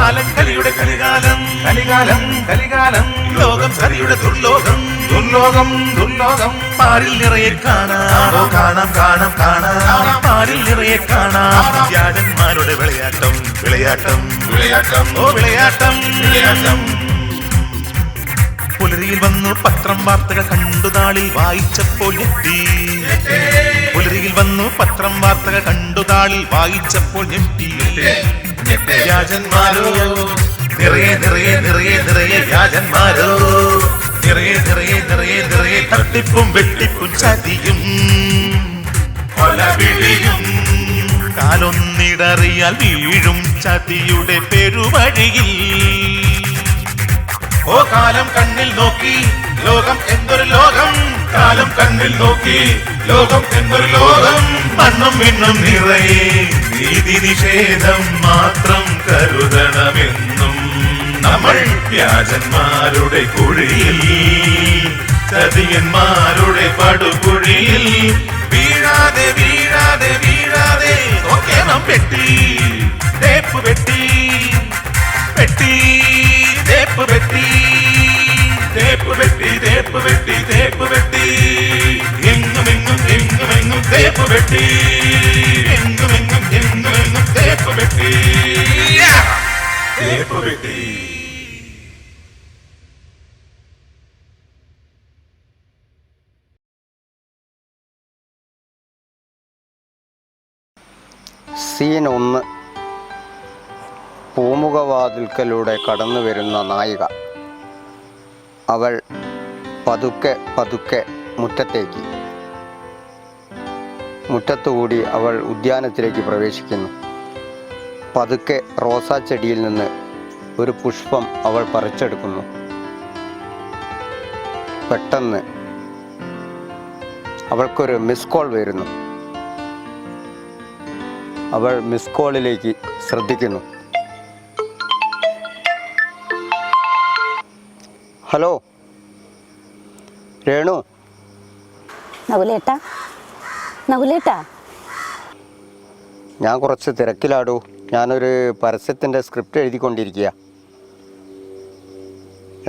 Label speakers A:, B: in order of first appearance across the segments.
A: കാലം കലിയുടെ കലികാലം കലികാലം കലികാലം ലോകം കലിയുടെ ദുർലോകം ദുർലോകം ദുർലോകം പാരിൽ നിറയെ കാണാം കാണാം കാണാം കാണാം പാരിൽ നിറയെ കാണാം വ്യാജന്മാരുടെ വിളയാട്ടം വിളയാട്ടം വിളയാട്ടം ഓ വിളയാട്ടം വിളയാട്ടം പുലരിയിൽ വന്നു പത്രം വാർത്തകൾ കണ്ടു നാളിൽ വായിച്ചപ്പോൾ ഞെട്ടി പുലരിയിൽ വന്നു പത്രം വാർത്തകൾ കണ്ടു നാളിൽ വായിച്ചപ്പോൾ ഞെട്ടി വ്യാജന്മാരോ നിറയെ നിറയെ നിറയെ നിറയെ വ്യാജന്മാരോ നിറയെ നിറയെ നിറയെ നിറയെ തട്ടിപ്പും വെട്ടിപ്പും ചതിയും കൊലവിളിയും കാലൊന്നിടറിയാൽ വീഴും ചതിയുടെ പെരുവഴിയിൽ ഓ കാലം കണ്ണിൽ നോക്കി ലോകം എന്തൊരു ലോകം കാലം കണ്ണിൽ നോക്കി ലോകം എന്തൊരു ലോകം മണ്ണും മിണ്ണും നിറയെ നീതി നിഷേധം മാത്രം കരുതണമെന്നും നമ്മൾ വ്യാജന്മാരുടെ കുഴിയിൽ ചതിയന്മാരുടെ പടുകുഴിയിൽ വീഴാതെ വീഴാതെ വീഴാതെ നോക്കണം പെട്ടി തേപ്പ് പെട്ടി പെട്ടി തേപ്പ് പെട്ടി തേപ്പ് പെട്ടി തേപ്പ് പെട്ടി തേപ്പ് പെട്ടി എങ്ങും എങ്ങും എങ്ങും എങ്ങും തേപ്പ് പെട്ടി എങ്ങും എങ്ങും എങ്ങും എങ്ങും തേപ്പ് പെട്ടി തേപ്പ് പെട്ടി.
B: സീൻ 1. പൂമുഖവാതിൽക്കലൂടെ കടന്നു വരുന്ന നായിക. അവൾ പതുക്കെ പതുക്കെ മുറ്റത്തേക്ക്. മുറ്റത്തുകൂടി അവൾ ഉദ്യാനത്തിലേക്ക് പ്രവേശിക്കുന്നു. പതുക്കെ റോസാ ചെടിയിൽ നിന്ന് ഒരു പുഷ്പം അവൾ പറിച്ചെടുക്കുന്നു. പെട്ടെന്ന് അവൾക്കൊരു മിസ് കോൾ വരുന്നു. അവൾ മിസ് കോളിലേക്ക് ശ്രദ്ധിക്കുന്നു. ഹലോ രേണു.
C: നകുലേട്ടാ, നകുലേട്ടാ,
B: ഞാൻ കുറച്ച് തിരക്കിലാടൂ. ഞാനൊരു പരസ്യത്തിൻ്റെ സ്ക്രിപ്റ്റ് എഴുതിക്കൊണ്ടിരിക്കുക.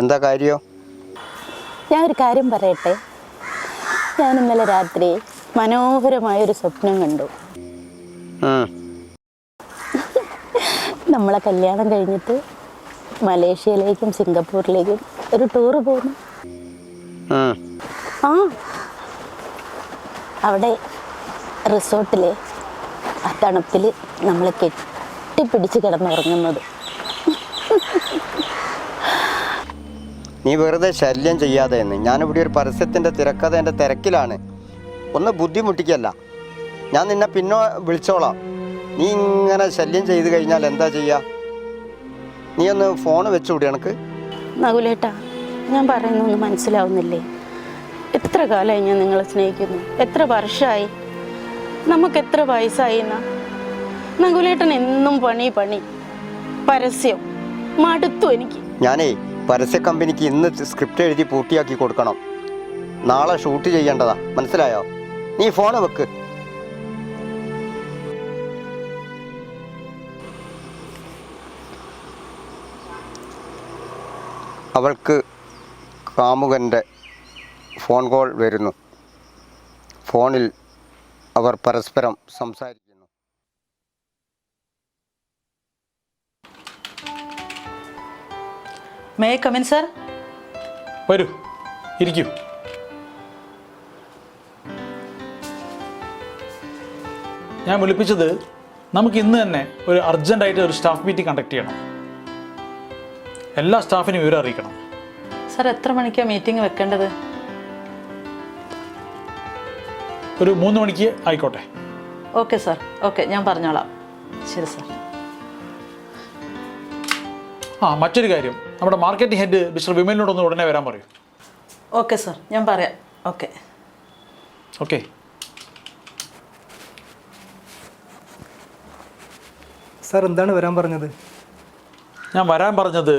B: എന്താ കാര്യം?
C: ഞാൻ ഒരു കാര്യം പറയട്ടെ. ഞാൻ ഇന്നലെ രാത്രി മനോഹരമായൊരു സ്വപ്നം കണ്ടു. നമ്മളെ കല്യാണം കഴിഞ്ഞിട്ട് മലേഷ്യയിലേക്കും സിംഗപ്പൂരിലേക്കും ഒരു ടൂറ് പോകുന്നു. ആ അവിടെ റിസോർട്ടിലെ ആ തണുപ്പിൽ നമ്മളെ കെട്ടിപ്പിടിച്ച് കിടന്നുറങ്ങുന്നത്.
B: നീ വെറുതെ ശല്യം ചെയ്യാതെ എന്ന്. ഞാനിവിടെ ഒരു പരസ്യത്തിൻ്റെ തിരക്കഥേൻ്റെ തിരക്കിലാണ്. ഒന്ന് ബുദ്ധിമുട്ടിക്കല്ല. ഞാൻ നിന്നെ പിന്നെ വിളിച്ചോളാം. നീ ഇങ്ങനെ ശല്യം ചെയ്ത് കഴിഞ്ഞാൽ എന്താ ചെയ്യുക? നീ ഒന്ന് ഫോണ് വെച്ചുകൂടി എനിക്ക്.
C: നകുലേട്ടാ, ഞാൻ പറയുന്നൊന്നും മനസ്സിലാവുന്നില്ലേ? എത്ര കാലമായി ഞാൻ നിങ്ങളെ സ്നേഹിക്കുന്നു. എത്ര വർഷമായി, നമുക്ക് എത്ര വയസ്സായി എന്നാ. നകുലേട്ടൻ എന്നും പണി പണി പരസ്യം മടുത്തു എനിക്ക്.
B: ഞാനേ പരസ്യ കമ്പനിക്ക് ഇന്ന് സ്ക്രിപ്റ്റ് എഴുതി പൂർത്തിയാക്കി കൊടുക്കണം. നാളെ ഷൂട്ട് ചെയ്യേണ്ടതാ, മനസ്സിലായോ? നീ ഫോണ് വെക്ക്. അവൾക്ക് കാമുകൻ്റെ ഫോൺ കോൾ വരുന്നു. ഫോണിൽ അവർ പരസ്പരം സംസാരിക്കുന്നു.
D: May I come in sir?
E: വരൂ, ഇരിക്കൂ. ഞാൻ വിളിപ്പിച്ചത് നമുക്ക് ഇന്ന് തന്നെ ഒരു അർജൻറ്റായിട്ട് ഒരു സ്റ്റാഫ് മീറ്റിംഗ് കണ്ടക്ട് ചെയ്യണം. എല്ലാ സ്റ്റാഫിനും വിവരം അറിയിക്കണം.
D: സർ, എത്ര മണിക്കാണ് മീറ്റിംഗ് വെക്കേണ്ടത്?
E: ഒരു 3 മണിക്ക് ആയിക്കോട്ടെ.
D: ഓക്കെ സാർ, ഓക്കെ, ഞാൻ പറഞ്ഞോളാം. ശരി സാർ.
E: മറ്റൊരു കാര്യം, നമ്മുടെ മാർക്കറ്റിംഗ് ഹെഡ് മിസ്റ്റർ വിമലിനോടൊന്ന് ഉടനെ വരാൻ പറയൂ.
D: ഓക്കെ സാർ, ഞാൻ പറയാം. Okay
E: okay.
F: സാർ എന്താണ് വരാൻ പറഞ്ഞത്?
E: ഞാൻ വരാൻ പറഞ്ഞത്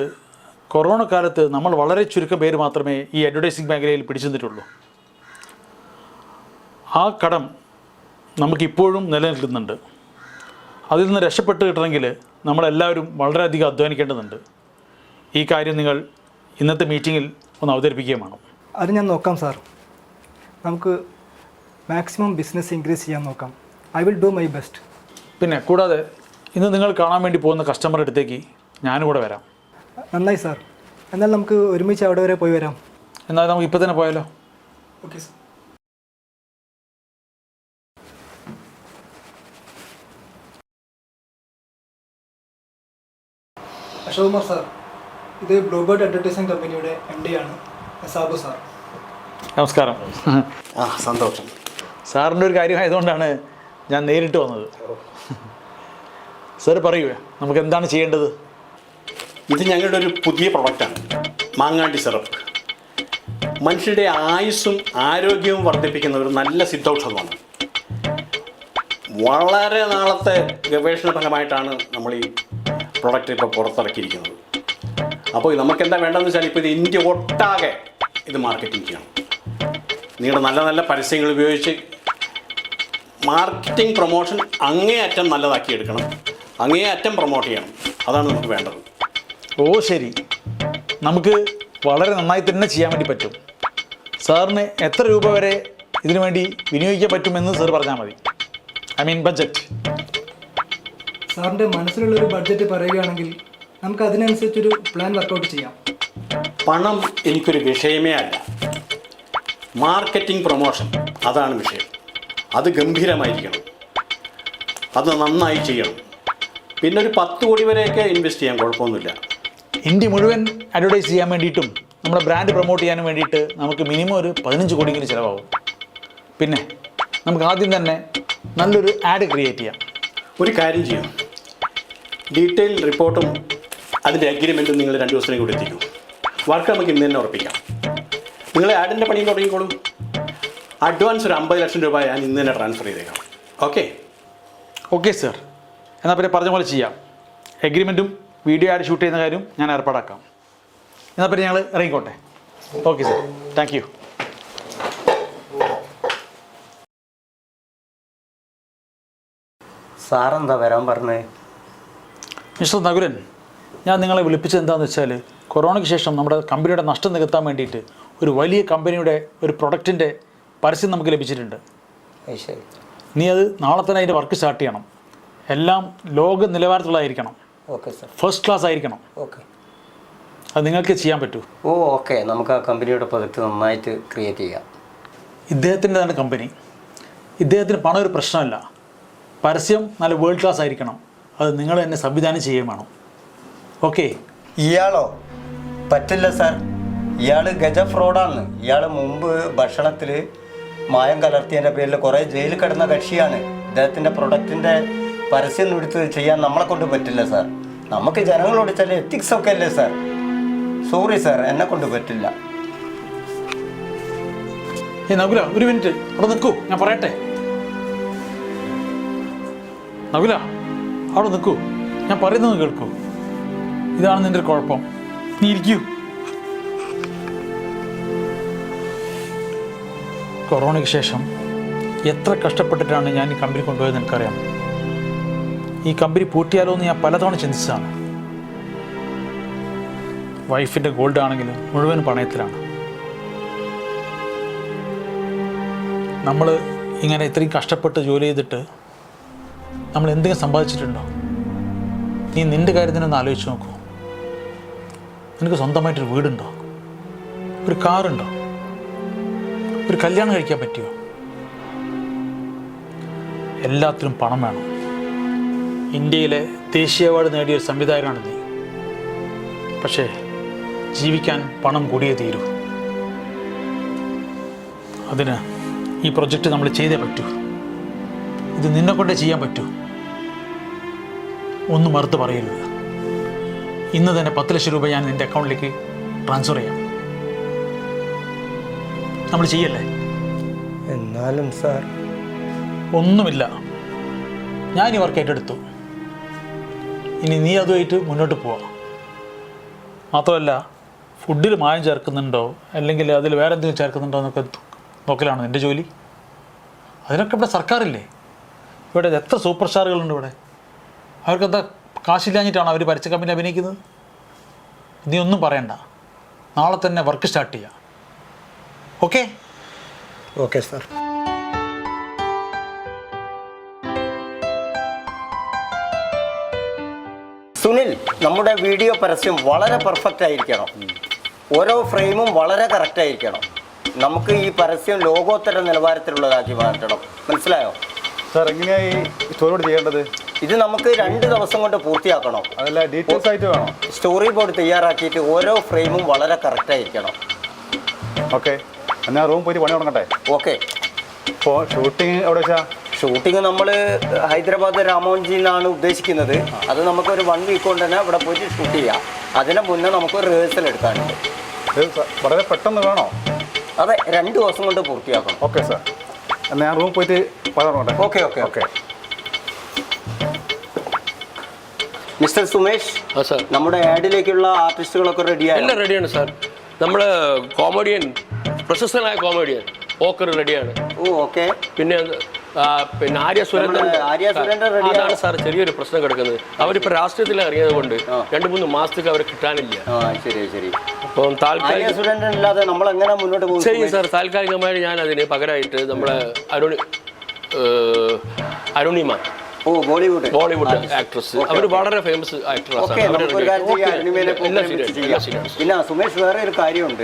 E: കൊറോണ കാലത്ത് നമ്മൾ വളരെ ചുരുക്കം പേര് മാത്രമേ ഈ അഡ്വർടൈസിംഗ് മേഖലയിൽ പിടിച്ചു നിന്നിട്ടുള്ളൂ. ആ കടം നമുക്കിപ്പോഴും നിലനിൽക്കുന്നുണ്ട്. അതിൽ നിന്ന് രക്ഷപ്പെട്ട് കിട്ടണമെങ്കിൽ നമ്മളെല്ലാവരും വളരെയധികം അധ്വാനിക്കേണ്ടതുണ്ട്. ഈ കാര്യം നിങ്ങൾ ഇന്നത്തെ മീറ്റിങ്ങിൽ ഒന്ന് അവതരിപ്പിക്കുകയും വേണം.
F: അത് ഞാൻ നോക്കാം സാർ. നമുക്ക് മാക്സിമം ബിസിനസ് ഇൻക്രീസ് ചെയ്യാൻ നോക്കാം. I will do my best.
E: പിന്നെ കൂടാതെ ഇന്ന് നിങ്ങൾ കാണാൻ വേണ്ടി പോകുന്ന കസ്റ്റമറുടെ അടുത്തേക്ക് ഞാനും കൂടെ വരാം.
F: നന്നായി സാർ. എന്നാൽ നമുക്ക് ഒരുമിച്ച് അവിടെ വരെ പോയി വരാം.
E: എന്നാൽ നമുക്ക് ഇപ്പോൾ തന്നെ പോയാലോ?
F: Okay sir. Ashok Kumar sir, ഇത് ബ്ലൂബേർഡ് അഡ്വർടൈസിംഗ് കമ്പനിയുടെ MD ആണ്, സാബു സാർ.
E: നമസ്കാരം.
G: സന്തോഷം.
E: സാറിൻ്റെ ഒരു കാര്യമായതുകൊണ്ടാണ് ഞാൻ നേരിട്ട് വന്നത്. സാർ പറയൂ, നമുക്ക് എന്താണ് ചെയ്യേണ്ടത്?
G: ഇത് ഞങ്ങളുടെ ഒരു പുതിയ പ്രൊഡക്റ്റാണ്, മാങ്ങാണ്ടി സിറപ്പ്. മനുഷ്യരുടെ ആയുസ്സും ആരോഗ്യവും വർദ്ധിപ്പിക്കുന്ന ഒരു നല്ല സിദ്ധൌഷധമാണ്. വളരെ നാളത്തെ ഗവേഷണ ഫലമായിട്ടാണ് നമ്മൾ ഈ പ്രൊഡക്റ്റ് ഇപ്പോൾ പുറത്തിറക്കിയിരിക്കുന്നത്. അപ്പോൾ നമുക്കെന്താ വേണ്ടതെന്ന് വെച്ചാൽ ഇപ്പോൾ ഇത് ഇന്ത്യ ഒട്ടാകെ ഇത് മാർക്കറ്റിംഗ് ചെയ്യണം. നിങ്ങളുടെ നല്ല നല്ല പരസ്യങ്ങൾ ഉപയോഗിച്ച് മാർക്കറ്റിംഗ് പ്രൊമോഷൻ അങ്ങേയറ്റം നല്ലതാക്കി എടുക്കണം, അങ്ങേയറ്റം പ്രൊമോട്ട് ചെയ്യണം. അതാണ് നമുക്ക് വേണ്ടത്.
E: ഓ ശരി, നമുക്ക് വളരെ നന്നായി തന്നെ ചെയ്യാൻ വേണ്ടി പറ്റും. സാറിന് എത്ര രൂപ വരെ ഇതിനു വേണ്ടി വിനിയോഗിക്കാൻ പറ്റുമെന്ന് സാർ പറഞ്ഞാൽ മതി. I mean budget.
F: സാറിൻ്റെ മനസ്സിലുള്ളൊരു ബഡ്ജറ്റ് പറയുകയാണെങ്കിൽ നമുക്ക് അതിനനുസരിച്ചൊരു പ്ലാൻ വർക്കൗട്ട് ചെയ്യാം.
G: പണം എനിക്കൊരു വിഷയമേ അല്ല. മാർക്കറ്റിംഗ് പ്രൊമോഷൻ അതാണ് വിഷയം. അത് ഗംഭീരമായിരിക്കണം, അത് നന്നായി ചെയ്യണം. പിന്നെ ഒരു 10 കോടി വരെയൊക്കെ ഇൻവെസ്റ്റ് ചെയ്യാൻ കുഴപ്പമൊന്നുമില്ല.
E: ഇന്ത്യ മുഴുവൻ അഡ്വർടൈസ് ചെയ്യാൻ വേണ്ടിയിട്ടും നമ്മുടെ ബ്രാൻഡ് പ്രൊമോട്ട് ചെയ്യാനും വേണ്ടിയിട്ട് നമുക്ക് മിനിമം ഒരു 15 കോടിയെങ്കിലും ചിലവാകും. പിന്നെ നമുക്ക് ആദ്യം തന്നെ നല്ലൊരു ആഡ് ക്രിയേറ്റ് ചെയ്യാം.
G: ഒരു കാര്യം ചെയ്യും, ഡീറ്റെയിൽ റിപ്പോർട്ടും അതിൻ്റെ അഗ്രിമെൻറ്റും നിങ്ങൾ 2 ദിവസത്തിനും കൂടി എത്തിക്കും. വർക്ക് നമുക്ക് ഇന്ന് തന്നെ ഉറപ്പിക്കാം. നിങ്ങൾ ആഡിൻ്റെ പണിയും തുടങ്ങിക്കോളും. അഡ്വാൻസ് ഒരു 50 ലക്ഷം രൂപ ഞാൻ ഇന്ന് തന്നെ ട്രാൻസ്ഫർ ചെയ്തേക്കാം. ഓക്കെ?
E: ഓക്കെ സാർ, എന്നാൽ പിന്നെ പറഞ്ഞ പോലെ ചെയ്യാം. എഗ്രിമെൻറ്റും വീഡിയോ ആഡ് ഷൂട്ട് ചെയ്യുന്ന കാര്യം ഞാൻ ഏർപ്പാടാക്കാം. എന്നാൽ പിന്നെ ഞങ്ങൾ ഇറങ്ങിക്കോട്ടെ. Okay sir, thank you.
B: സാറെന്താ വരാൻ പറഞ്ഞത്?
E: മിസ്റ്റർ നകുലൻ, ഞാൻ നിങ്ങളെ വിളിപ്പിച്ചത് എന്താണെന്ന് വെച്ചാൽ കൊറോണയ്ക്ക് ശേഷം നമ്മുടെ കമ്പനിയുടെ നഷ്ടം നികത്താൻ വേണ്ടിയിട്ട് ഒരു വലിയ കമ്പനിയുടെ ഒരു പ്രൊഡക്റ്റിൻ്റെ പരസ്യം നമുക്ക് ലഭിച്ചിട്ടുണ്ട്.
B: ശരി,
E: നീ അത് നാളെ തന്നെ അതിൻ്റെ വർക്ക് സ്റ്റാർട്ട് ചെയ്യണം. എല്ലാം ലോക നിലവാരത്തിലുള്ളതായിരിക്കണം.
B: Okay sir.
E: ഫസ്റ്റ് ക്ലാസ് ആയിരിക്കണം.
B: ഓക്കെ.
E: അത് നിങ്ങൾക്ക് ചെയ്യാൻ പറ്റൂ.
B: ഓ ഓക്കെ, നമുക്ക് ആ കമ്പനിയുടെ പ്രൊജക്റ്റ് നന്നായിട്ട് ക്രിയേറ്റ് ചെയ്യാം.
E: ഇദ്ദേഹത്തിൻ്റെ തന്നെ കമ്പനി. ഇദ്ദേഹത്തിന് പണം ഒരു പ്രശ്നമല്ല. പരസ്യം നല്ല വേൾഡ് ക്ലാസ് ആയിരിക്കണം. അത് നിങ്ങൾ തന്നെ സംവിധാനം ചെയ്യുകയും വേണം. ഓക്കെ?
B: ഇയാളോ? പറ്റില്ല സാർ, ഇയാൾ ഗജ ഫ്രോഡാണ്. ഇയാൾ മുമ്പ് ഭക്ഷണത്തിൽ മായം കലർത്തിയതിൻ്റെ പേരിൽ കുറേ ജയിലിൽ കിടന്ന കക്ഷിയാണ്. ഇദ്ദേഹത്തിൻ്റെ പ്രൊഡക്റ്റിൻ്റെ പരസ്യം എടുത്ത് ചെയ്യാൻ നമ്മളെ കൊണ്ട് പറ്റില്ല സാർ. നമുക്ക് ജനങ്ങളോട് ചില എത്തിക്സ് ഒക്കെ അല്ലേ സാർ. സോറി സാർ, എന്നെ കൊണ്ട് പറ്റില്ല.
E: നകുല, ഒരു മിനിറ്റ് അവിടെ നിൽക്കൂ, ഞാൻ പറയട്ടെ. നകുല, അവിടെ നിൽക്കൂ, ഞാൻ പറയുന്നത് കേൾക്കൂ. ഇതാണ് നിൻ്റെ ഒരു കുഴപ്പം. നീ ഇരിക്കൂ. കൊറോണയ്ക്ക് ശേഷം എത്ര കഷ്ടപ്പെട്ടിട്ടാണ് ഞാൻ ഈ കമ്പനി കൊണ്ടുപോയത് എനിക്കറിയാം. ഈ കമ്പനി പൂട്ടിയാലോ എന്ന് ഞാൻ പലതവണ ചിന്തിച്ചതാണ്. വൈഫിൻ്റെ ഗോൾഡ് ആണെങ്കിലും മുഴുവൻ പണയത്തിലാണ്. നമ്മൾ ഇങ്ങനെ ഇത്രയും കഷ്ടപ്പെട്ട് ജോലി ചെയ്തിട്ട് നമ്മൾ എന്തെങ്കിലും സമ്പാദിച്ചിട്ടുണ്ടോ? നീ നിൻ്റെ കാര്യത്തിനൊന്ന് ആലോചിച്ച് നോക്കൂ. നിനക്ക് സ്വന്തമായിട്ടൊരു വീടുണ്ടോ? ഒരു കാറുണ്ടോ? ഒരു കല്യാണം കഴിക്കാൻ പറ്റുമോ? എല്ലാത്തിനും പണം വേണം. ഇന്ത്യയിലെ ദേശീയ അവാർഡ് നേടിയൊരു സംവിധായകനാണ് നീ. പക്ഷേ ജീവിക്കാൻ പണം കൂടിയേ തീരൂ. അതിന് ഈ പ്രൊജക്റ്റ് നമ്മൾ ചെയ്തേ പറ്റൂ. ഇത് നിന്നെ കൊണ്ടേ ചെയ്യാൻ പറ്റൂ. ഒന്നും മറുത്ത് പറയരുത്. ഇന്ന് തന്നെ 10 ലക്ഷം രൂപ ഞാൻ നിൻ്റെ അക്കൗണ്ടിലേക്ക് ട്രാൻസ്ഫർ ചെയ്യാം. നമ്മൾ ചെയ്യല്ലേ?
B: എന്നാലും സാർ,
E: ഒന്നുമില്ല, ഞാൻ ഈ വർക്ക് ഏറ്റെടുത്തു. ഇനി നീ അതുമായിട്ട് മുന്നോട്ട് പോവാം. മാത്രമല്ല, ഫുഡിൽ മായം ചേർക്കുന്നുണ്ടോ അല്ലെങ്കിൽ അതിൽ വേറെ എന്തെങ്കിലും ചേർക്കുന്നുണ്ടോ എന്നൊക്കെ നോക്കലാണ് നിൻ്റെ ജോലി. അതിനൊക്കെ ഇവിടെ സർക്കാരില്ലേ? ഇവിടെ എത്ര സൂപ്പർ സ്റ്റാറുകളുണ്ട് ഇവിടെ. അവർക്കെന്താ കാശില്ലാഞ്ഞിട്ടാണ് അവർ പരസ്യ കമ്പനി അഭിനയിക്കുന്നത്? നീ ഒന്നും പറയണ്ട, നാളെ തന്നെ വർക്ക് സ്റ്റാർട്ട് ചെയ്യാം. ഓക്കെ?
F: Okay sir.
B: സുനിൽ, നമ്മുടെ വീഡിയോ പരസ്യം വളരെ പെർഫെക്റ്റ് ആയിരിക്കണം. ഓരോ ഫ്രെയിമും വളരെ കറക്റ്റ് ആയിരിക്കണം. നമുക്ക് ഈ പരസ്യം ലോകോത്തര നിലവാരത്തിലുള്ളതാക്കി മാറ്റണം. മനസ്സിലായോ?
H: സാർ എങ്ങനെയായി സ്റ്റോറി ചെയ്യേണ്ടത്?
B: ഇത് നമുക്ക് 2 ദിവസം കൊണ്ട് പൂർത്തിയാക്കണം.
H: അതല്ല, ഡീറ്റെയിൽസ് ആയിട്ട് വേണം.
B: സ്റ്റോറി ബോർഡ് തയ്യാറാക്കിയിട്ട് ഓരോ ഫ്രെയിമും വളരെ കറക്റ്റ് ആയിരിക്കണം.
H: ഓക്കെ, എന്നാൽ റൂം പോയിട്ട് പണി തുടങ്ങട്ടെ.
B: ഓക്കെ.
H: ഇപ്പോൾ ഷൂട്ടിങ് എവിടെ വെച്ചാൽ?
B: ഷൂട്ടിങ് നമ്മൾ ഹൈദരാബാദ് രാമോൻജി എന്നാണ് ഉദ്ദേശിക്കുന്നത്. അത് നമുക്കൊരു 1 വീക്ക് കൊണ്ട് തന്നെ ഇവിടെ പോയിട്ട് ഷൂട്ട് ചെയ്യാം. അതിന് മുന്നേ നമുക്ക് റിഹേഴ്സൽ എടുക്കാനുണ്ട്.
H: ഇത് വളരെ പെട്ടെന്ന് വേണോ?
B: അതെ, 2 ദിവസം കൊണ്ട് പൂർത്തിയാക്കണം.
H: ഓക്കെ സാർ, എന്നാൽ ഞാൻ റൂം പോയിട്ട് പണി തുടങ്ങട്ടെ.
B: Okay okay okay. Mister Sumesh,
I: sir,
B: നമ്മുടെ ആഡിലേക്കുള്ള ആർട്ടിസ്റ്റുകളൊക്കെ റെഡിയാണ്?
I: എല്ലാം റെഡിയാണ് സാർ. നമ്മൾ കോമഡിയൻ, പ്രശസ്തനായ കോമഡിയൻ ഓക്കർ റെഡിയാണ്.
B: ഓ ഓക്കെ.
I: പിന്നെ ആര്യ സുരേന്ദ്രൻ അതാണ് സാർ ചെറിയൊരു പ്രശ്നം കിടക്കുന്നത്. അവരിപ്പോൾ രാഷ്ട്രീയത്തിൽ ഇറങ്ങിയത് കൊണ്ട് 2-3 മാസത്തേക്ക് അവരെ കിട്ടാനില്ല.
B: ശരി ശരി.
I: അപ്പം
B: ഇല്ലാതെ നമ്മൾ എങ്ങനെ മുന്നോട്ട് പോകും?
I: ചെയ്യും സാർ. താൽക്കാലികമായി ഞാൻ അതിന് പകരമായിട്ട് നമ്മളെ അരുണിമ, ബോളിവുഡ് ആക്ട്രസ്, അവർ വളരെ ഫേമസ് ആക്ട്രസ്.
B: പിന്നെ സുമേഷ്, വേറെ ഒരു കാര്യമുണ്ട്.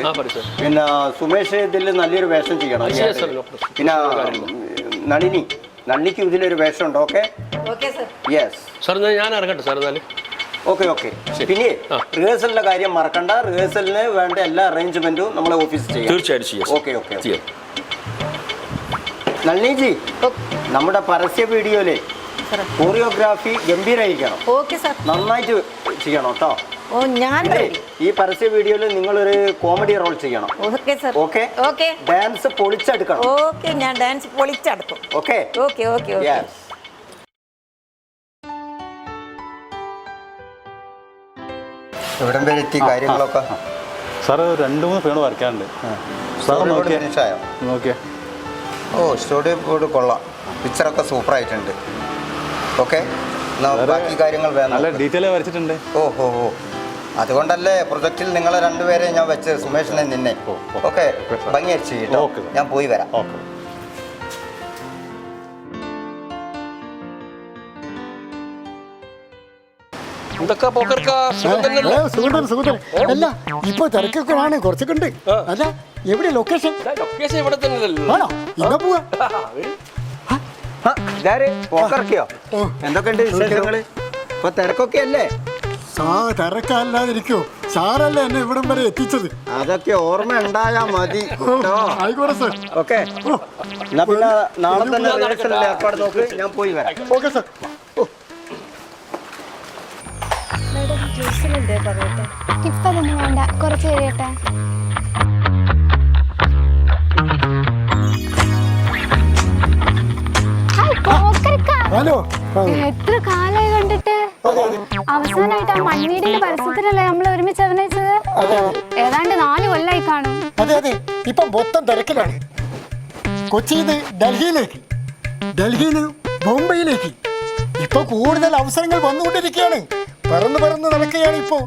B: പിന്നെ സുമേഷ് ഇതിൽ നല്ലൊരു വേഷം ചെയ്യണം. പിന്നെ നളിനിക്ക് ഇതിലൊരു വേഷം ഉണ്ട്. ഓക്കെ? യെസ്
I: സാർ, ഞാൻ ഇറങ്ങട്ടെ സാർ. എന്നാലും
B: ഓക്കെ ഓക്കെ. പിന്നെ റിഹേഴ്സലിന്റെ കാര്യം മറക്കണ്ട. റിഹേഴ്സലിന് വേണ്ട എല്ലാ അറേഞ്ച്മെന്റും നമ്മളെ ഓഫീസിൽ ചെയ്യാം.
I: തീർച്ചയായിട്ടും ചെയ്യാം.
B: Okay okay. നളിനിജി, നമ്മുടെ പരസ്യ വീഡിയോയിലെ കോറിയോഗ്രാഫി ഗംഭീരമായിരിക്കണം.
C: Okay sir.
B: നന്നായിട്ട് ചെയ്യണം കേട്ടോ.
C: ഓ, ഞാൻ
B: ഈ പരസ്യ വീഡിയോയിൽ നിങ്ങളൊരു കോമഡി റോൾ ചെയ്യണം.
C: Okay sir.
B: Okay
C: okay.
B: Dance പൊളിച്ചെടുക്കണം.
C: ഓക്കെ, ഞാൻ ഡാൻസ് പൊളിച്ചെടുക്കും.
B: Okay
C: okay okay okay.
B: Yes. എവിടം വരെ എത്തി കാര്യങ്ങളൊക്കെ?
H: സാർ 2-3 ഫ്രെയിം വരയ്ക്കാനുണ്ട്. സാർ
B: ഫിനിഷായോ?
H: നോക്കിയേ.
B: ഓ, സ്റ്റുഡിയോ ബോർഡ് കൊള്ളാം. പിക്ചറൊക്കെ സൂപ്പറായിട്ടുണ്ട്. ഓക്കെ, ബാക്കി കാര്യങ്ങൾ
H: നല്ല
B: വേണം.
H: ഡീറ്റെയിൽ വരച്ചിട്ടുണ്ട്.
B: ഓ ഓ ഓ, അതുകൊണ്ടല്ലേ പ്രൊജക്റ്റിൽ നിങ്ങളെ 2 പേരെ ഞാൻ വെച്ച്, സുമേഷിനെ നിന്നെ. ഓക്കെ, ഭംഗിയായിട്ട് ചെയ്യട്ടോ. ഞാൻ പോയി വരാം.
H: ഓക്കെ.
I: എന്തൊക്കെ പോക്കർക്കാ
J: സുഖം. അല്ല, ഇപ്പൊ തിരക്കൊക്കെ ആണ്, കുറച്ചൊക്കെ ഉണ്ട്. അല്ല, എവിടെ ലൊക്കേഷൻ?
I: ലൊക്കേഷൻ ഇവിടെ തന്നെ
J: ആണോ? ഇന്നാ പോവാ.
B: എന്തൊക്കെയുണ്ട് വിശേഷങ്ങള്? ഇപ്പൊ തിരക്കൊക്കെ അല്ലേ?
J: തിരക്കല്ലാതിരിക്കോ? സാറല്ലേ എന്നെ ഇവിടം വരെ എത്തിച്ചത്.
B: അതൊക്കെ ഓർമ്മ ഉണ്ടായാ മതി.
J: ആയിക്കോട്ടെ സാർ.
B: ഓക്കെ, എന്നാ പിന്നെ നാളെ തന്നെ റിഹേഴ്സലിന്റെ ഏർപ്പാട് നോക്ക്. ഞാൻ പോയി വരാം.
J: Okay sir.
K: ഇപ്പൊ തന്നെ വേണ്ട, കുറച്ച് കഴിയട്ടെ.
J: ഹലോ,
K: എത്ര കാലായി കണ്ടിട്ട്. അവസാനമായിട്ട് ആ മൺവീടിന്റെ പരസ്യത്തിലല്ലേ നമ്മൾ ഒരുമിച്ച് അഭിനയിച്ചത്? ഏതാണ്ട് 4 കൊല്ലായി കാണും.
J: അതെ അതെ. ഇപ്പൊ മൊത്തം തിരക്കിലാണ്. കൊച്ചിന്ന് ഡൽഹിയിലേക്ക്, ഡൽഹിയിൽ ബോംബെയിലേക്ക്. ഇപ്പൊ കൂടുതൽ അവസരങ്ങൾ വന്നുകൊണ്ടിരിക്കുകയാണ്. പറന്ന് നടക്കുകയാണ് ഇപ്പോ.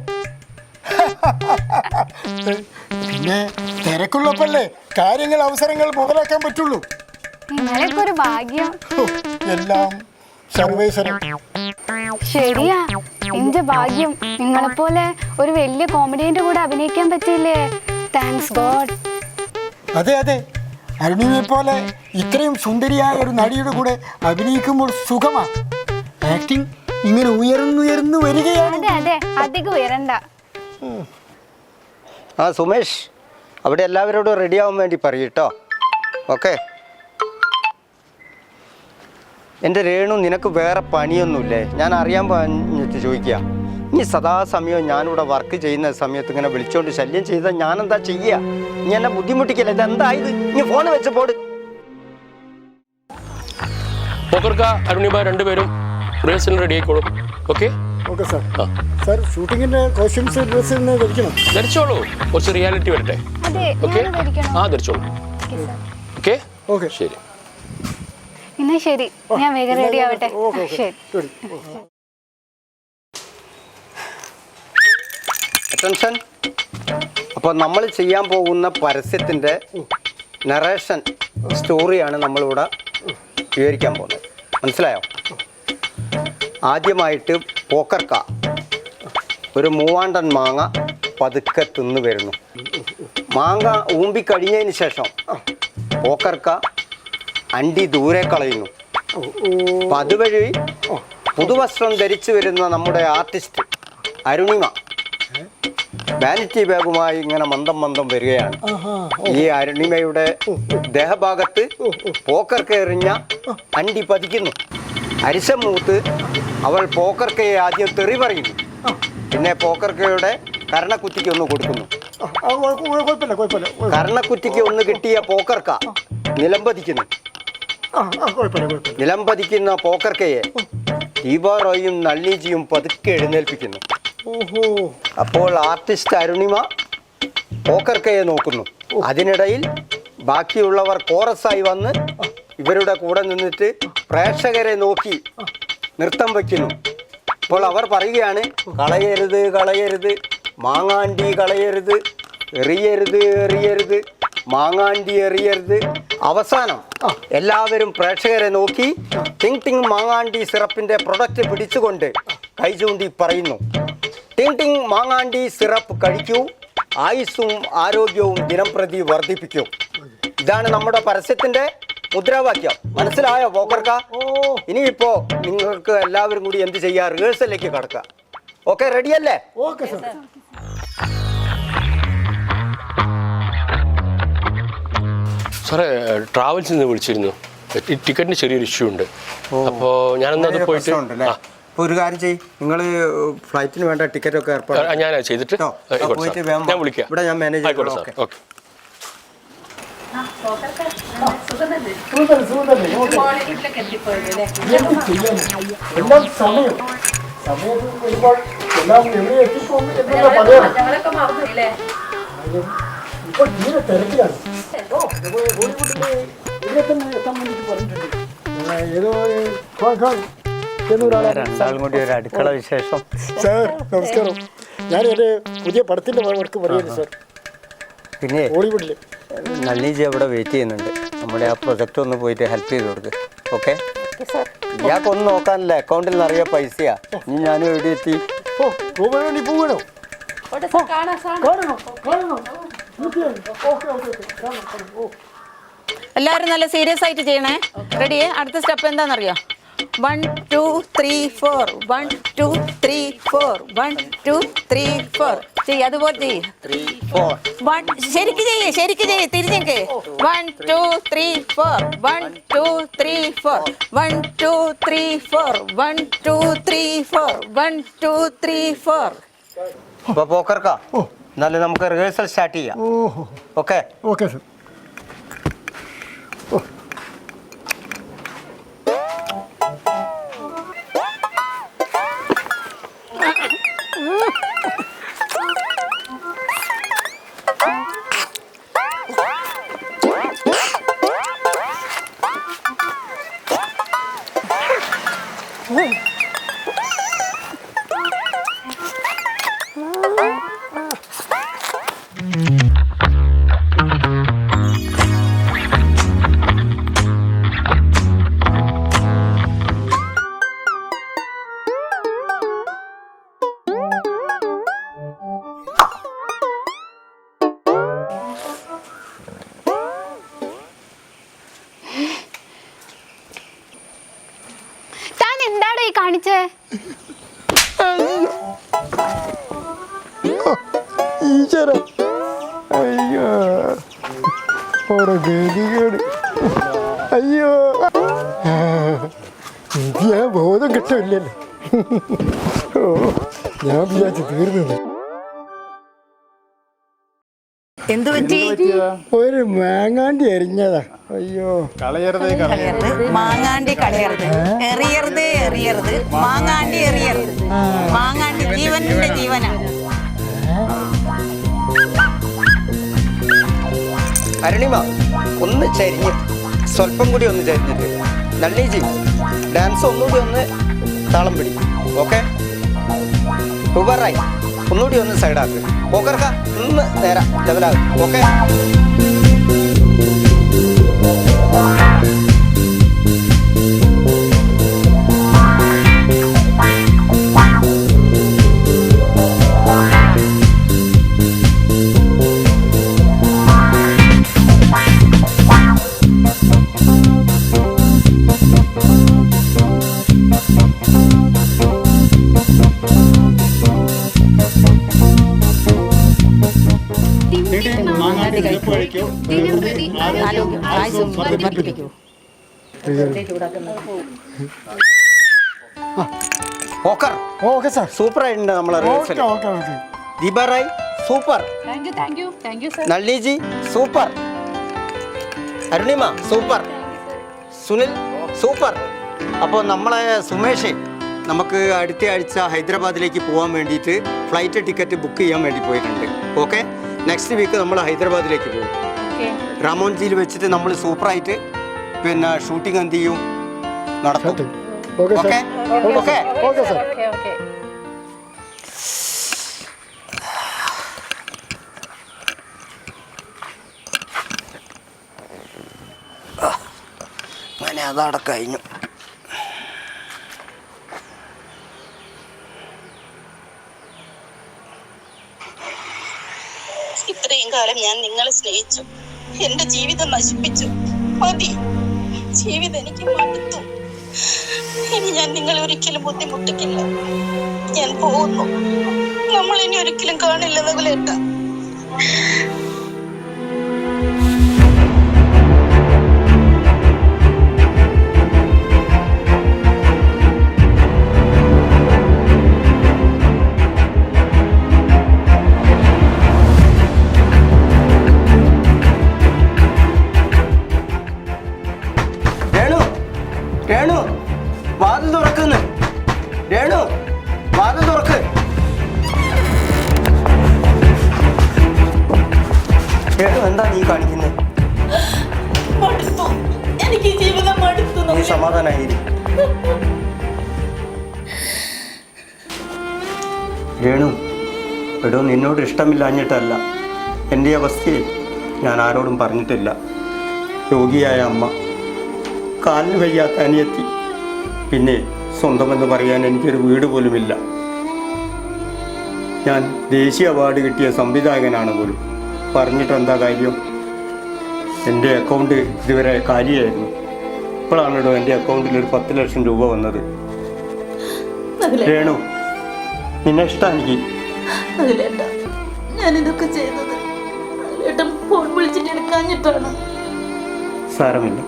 J: പിന്നെ തിരക്കുള്ളപ്പല്ലേ കാര്യങ്ങൾ, അവസരങ്ങൾ മുതലാക്കാൻ പറ്റുള്ളൂ.
K: നിങ്ങളൊക്കെ ഒരു ഭാഗ്യം.
J: എല്ലാം സർവേശ്വരൻ.
K: ശരിയാ, എന്റെ ഭാഗ്യം. നിങ്ങളെപ്പോലെ ഒരു വലിയ കോമഡിയന്റെ കൂടെ അഭിനയിക്കാൻ പറ്റിയില്ലേ? Thanks God.
J: അതെ അതെ, അരുണിനെ പോലെ ഇത്രയും സുന്ദരിയായ ഒരു നടിയുടെ കൂടെ അഭിനയിക്കുമ്പോൾ സുഖമാണ്. ആക്ടിങ് ഇങ്ങനെ ഉയർന്നു വരികയാണ്.
K: അതെ അതെ, അധികം ഉയരണ്ട.
B: സുമേഷ്, അവിടെ എല്ലാവരോടും റെഡി ആവാൻ വേണ്ടി പറയൂട്ടോ. ഓക്കെ. എൻ്റെ രേണു, നിനക്ക് വേറെ പണിയൊന്നുമില്ലേ? ഞാൻ അറിയാൻ പറഞ്ഞിട്ട് ചോദിക്കുക. നീ സദാസമയവും ഞാനിവിടെ വർക്ക് ചെയ്യുന്ന സമയത്ത് ഇങ്ങനെ വിളിച്ചോണ്ട് ശല്യം ചെയ്താൽ ഞാനെന്താ ചെയ്യുക? നീ എന്നെ ബുദ്ധിമുട്ടിക്കല്ലേ? ഇതെന്തായത്? നീ ഫോൺ വെച്ച് പോട്.
I: പോക്കർക്ക, അരുണിമ 2 പേരും റിഹേഴ്സലിന് റെഡി ആയിക്കോളും. Okay
J: okay sir. സാർ, ഷൂട്ടിങ്ങിന്റെ കോസ്റ്റ്യൂംസ് ഡ്രസ്സ് ധരിക്കണം.
I: ധരിച്ചോളൂ, കുറച്ച് റിയാലിറ്റി വരട്ടെ. ഓക്കെ, ധരിച്ചോളൂ. ഓക്കെ
J: ഓക്കെ,
I: ശരി.
K: എന്നാ ശരി, ഞാൻ വേഗം റെഡി ആവട്ടെ. ശരി.
B: അറ്റൻഷൻ. അപ്പോൾ നമ്മൾ ചെയ്യാൻ പോകുന്ന പരസ്യത്തിൻ്റെ നറേഷൻ സ്റ്റോറിയാണ് നമ്മളിവിടെ വിവരിക്കാൻ പോകുന്നത്. മനസ്സിലായോ? ആദ്യമായിട്ട് പോക്കർക്ക ഒരു മൂവാണ്ടൻ മാങ്ങ പതുക്കെ തിന്നു വരുന്നു. മാങ്ങ ഊമ്പിക്കഴിഞ്ഞതിന് ശേഷം പോക്കർക്ക അണ്ടി ദൂരെ കളയുന്നു. അപ്പം അതുവഴി പുതുവസ്ത്രം ധരിച്ചു വരുന്ന നമ്മുടെ ആർട്ടിസ്റ്റ് അരുണിമ വാനിറ്റി ബാഗുമായി ഇങ്ങനെ മന്ദം മന്ദം വരികയാണ്. ഈ അരുണിമയുടെ ദേഹഭാഗത്ത് പോക്കർക്ക എറിഞ്ഞ അണ്ടി പതിക്കുന്നു. അരിശം മൂത്ത് അവൾ പോക്കർക്കയെ ആദ്യം തെറി പറയുന്നു. പിന്നെ പോക്കർക്കയുടെ കർണക്കുറ്റിക്ക് ഒന്ന് കൊടുക്കുന്നു. കർണക്കുറ്റിക്ക് ഒന്ന് കിട്ടിയ പോക്കർക്ക നിലംപതിക്കുന്നു. നിലംപതിക്കുന്ന പോക്കർക്കയെ ദീപാറോയും നളിനിജിയും പതുക്കെ എഴുന്നേൽപ്പിക്കുന്നു. അപ്പോൾ ആർട്ടിസ്റ്റ് അരുണിമ പോക്കർക്കയെ നോക്കുന്നു. അതിനിടയിൽ ബാക്കിയുള്ളവർ കോറസായി വന്ന് ഇവരുടെ കൂടെ നിന്നിട്ട് പ്രേക്ഷകരെ നോക്കി നൃത്തം വയ്ക്കുന്നു. അപ്പോൾ അവർ പറയുകയാണ്, കളയരുത് കളയരുത്, മാങ്ങാണ്ടി കളയരുത്, എറിയരുത് എറിയരുത്, മാങ്ങാണ്ടി എറിയരുത്. അവസാനം എല്ലാവരും പ്രേക്ഷകരെ നോക്കി ടിങ് ടിങ് മാങ്ങാണ്ടി സിറപ്പിൻ്റെ പ്രൊഡക്റ്റ് പിടിച്ചുകൊണ്ട് കൈ ചൂണ്ടി പറയുന്നു, ടിങ് ടിങ് മാങ്ങാണ്ടി സിറപ്പ് കഴിക്കൂ, ആയുസ്സും ആരോഗ്യവും ദിനം പ്രതി വർദ്ധിപ്പിക്കൂ. ഇതാണ് നമ്മുടെ പരസ്യത്തിൻ്റെ മുദ്രാവാക്യം. മനസ്സിലായോ പോക്കർക്ക? ഇനിയിപ്പോൾ നിങ്ങൾക്ക് എല്ലാവരും കൂടി എന്ത് ചെയ്യുക, റിഹേഴ്സലിലേക്ക് കടക്കുക. ഓക്കെ, റെഡിയല്ലേ?
J: Okay sir.
I: സാറേ, ട്രാവൽസിൽ നിന്ന് വിളിച്ചിരുന്നു. ടിക്കറ്റിന് ചെറിയൊരു ഇഷ്യൂ ഉണ്ട്. അപ്പോൾ ഞാനൊന്ന് അത് പോയിട്ട്
B: അപ്പോൾ ഒരു കാര്യം ചെയ്യും, നിങ്ങൾ ഫ്ലൈറ്റിന് വേണ്ട ടിക്കറ്റ് ഒക്കെ ഏർപ്പാട്
I: ഞാൻ ചെയ്തിട്ട് ഞാൻ വിളിക്കാം.
B: ഇവിടെ ഞാൻ മാനേജ്
I: ആയിക്കോട്ടെ സാർ. ഓക്കെ.
J: എല്ലാം സമയം സമയത്ത് ഒരുപാട് എല്ലാം എവിടെ എത്തിപ്പോകും എന്നല്ല പറയാം. ഇപ്പൊ തീരെ തിരക്കിലാണ്. ബോളിവുഡിലെ ഇവിടെ തന്നെ എത്താൻ വേണ്ടിയിട്ട് പറഞ്ഞിട്ടുണ്ട്. ഏതോ
B: രണ്ടാളും കൂടി ഒരു അടുക്കള വിശേഷം.
J: സാർ നമസ്കാരം. ഞാൻ എൻ്റെ പുതിയ പടത്തിൻ്റെ വർക്ക് പറയുന്നു സാർ.
B: പിന്നെ
J: ബോളിവുഡിൽ
B: നളിനിജി അവിടെ വെയിറ്റ് ചെയ്യുന്നുണ്ട്. നമ്മുടെ ആ പ്രൊജക്റ്റ് ഒന്ന് പോയിട്ട് ഹെൽപ്പ് ചെയ്ത് കൊടുക്ക്. ഓക്കെ, ഇയാൾക്കൊന്നും നോക്കാനില്ല, അക്കൗണ്ടിൽ നിറയെ പൈസയാ. ഇനി ഞാനും എവിടെ എത്തി?
J: ഓ റൂമിൽ വേണ്ടി പോകണോ?
C: എല്ലാവരും നല്ല സീരിയസ് ആയിട്ട് ചെയ്യണേ. റെഡി? അടുത്ത സ്റ്റെപ്പ് എന്താണെന്നറിയോ? 1 2 3 4 1 2 3 4 1 2 3 4 ചെയ്യ്. അതുപോലെ ചെയ്യ്.
B: 3 4
C: ശരിക്ക് ചെയ്യ്, ശരിക്ക് ചെയ്യ്. തിരിഞ്ഞേക്ക്. 1 2 3 4 1 2 3 4 1 2 3 4 1 2 3 4 1 2 3 4.
B: അപ്പോൾ പോക്കർക്ക, എന്നാലും നമുക്ക് റിഹേഴ്സൽ സ്റ്റാർട്ട് ചെയ്യാം. Okay
J: okay sir.
K: താൻ എന്താടോ ഈ കാണിച്ചേ?
J: ഈശ്വര, അയ്യോ ഓരോ ഗതികേട്. അയ്യോ ഇത് ഞാൻ ബോധം കിട്ടില്ലല്ലോ. ഓ ഞാൻ വിചാരിച്ചു തീർന്നത്.
C: എന്തു പറ്റി?
J: ഒരു മാങ്ങാണ്ടി എറിഞ്ഞതാ. അയ്യോ
H: കളയരുതേ കളയരുത്,
C: മാങ്ങാണ്ടി കളയരുത്, എറിയരുത് എറിയരുത്, മാങ്ങാണ്ടി എറിയരുത്. മാങ്ങാണ്ടി ജീവന്റെ ജീവനാണ്.
B: അരുണിമ ഒന്ന് ചരിഞ്ഞ്, സ്വല്പം കൂടി ഒന്ന് ചരിഞ്ഞിട്ട്. നളിനിജി ഡാൻസ് ഒന്നുകൂടി ഒന്ന് താളം പിടി. ഓക്കെ, സൂപ്പറായി. ഒന്നുകൂടി ഒന്ന് സൈഡാക്ക്. പോക്കർക്ക ഒന്ന് നേരെ ലെവലാകും. Okay. Pokkar
J: okay sir.
B: Super ആയിട്ടുണ്ട് നമ്മളെ റിഹേഴ്സൽ.
J: Okay okay.
B: Deepa Rai super. നളിനിജി super. Arunima super. Sunil super. അപ്പോൾ നമ്മളെ സുമേഷ് നമുക്ക് അടുത്ത ആഴ്ച ഹൈദരാബാദിലേക്ക് പോകാൻ വേണ്ടിയിട്ട് ഫ്ലൈറ്റ് ടിക്കറ്റ് ബുക്ക് ചെയ്യാൻ വേണ്ടി പോയിട്ടുണ്ട്. ഓക്കെ. നെക്സ്റ്റ് വീക്ക് നമ്മൾ ഹൈദരാബാദിലേക്ക് പോകും. രാമോൻജിയിൽ വെച്ചിട്ട് നമ്മൾ സൂപ്പറായിട്ട് പിന്നെ ഷൂട്ടിംഗ് എന്ത് ചെയ്യും നടത്തും.
J: Okay
B: okay okay
J: okay sir.
B: അങ്ങനെ അതവിടെ കഴിഞ്ഞു.
L: ഇത്രയും കാലം ഞാൻ നിങ്ങളെ സ്നേഹിച്ചു. എന്റെ ജീവിതം നശിപ്പിച്ചു. മതി. ജീവിതം എനിക്ക് മടുത്തു. ഇനി ഞാൻ നിങ്ങളെ ഒരിക്കലും ബുദ്ധിമുട്ടിക്കില്ല. ഞാൻ പോകുന്നു. നമ്മൾ ഇനി ഒരിക്കലും കാണില്ല നകുലേട്ട.
B: രേണു വാതിൽ തുറക്കുന്നു. രേണു വാതിൽ തുറക്ക്. രേണു എന്താ നീ കാണിക്കുന്നത്?
L: എനിക്ക് ജീവിതം മടുത്തു.
B: നീ സമാധാനായി. രേണു എടോ നിന്നോട് ഇഷ്ടമില്ലാഞ്ഞിട്ടല്ല. എൻ്റെ അവസ്ഥയെ ഞാൻ ആരോടും പറഞ്ഞിട്ടില്ല. രോഗിയായ അമ്മ, കാലിന് വയ്യാത്ത അനിയത്തി, പിന്നെ സ്വന്തമെന്ന് പറയാൻ എനിക്കൊരു വീട് പോലുമില്ല. ഞാൻ ദേശീയ അവാർഡ് കിട്ടിയ സംവിധായകനാണ് പോലും. പറഞ്ഞിട്ടെന്താ കാര്യം? എൻ്റെ അക്കൗണ്ട് ഇതുവരെ കാലിയായിരുന്നു. ഇപ്പോഴാണിടോ എൻ്റെ അക്കൗണ്ടിൽ ഒരു 10 ലക്ഷം രൂപ വന്നത്. രേണു നിന്നെ ഇഷ്ടമാണ് എനിക്ക്.
L: ഞാനിതൊക്കെ ചെയ്തത് ഫോൺ വിളിച്ചിട്ട് എടുക്കാഞ്ഞിട്ടാണ്.
B: സാരമില്ല.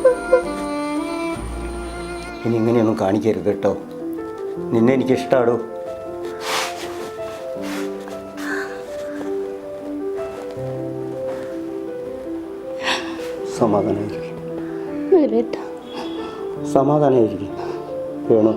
B: ഇനി ഇങ്ങനെയൊന്നും കാണിക്കരുത് കേട്ടോ. നിന്നെ എനിക്ക് ഇഷ്ടമാടോ. സമാധാനമായിരിക്കും. സമാധാനമായിരിക്കും വേണോ.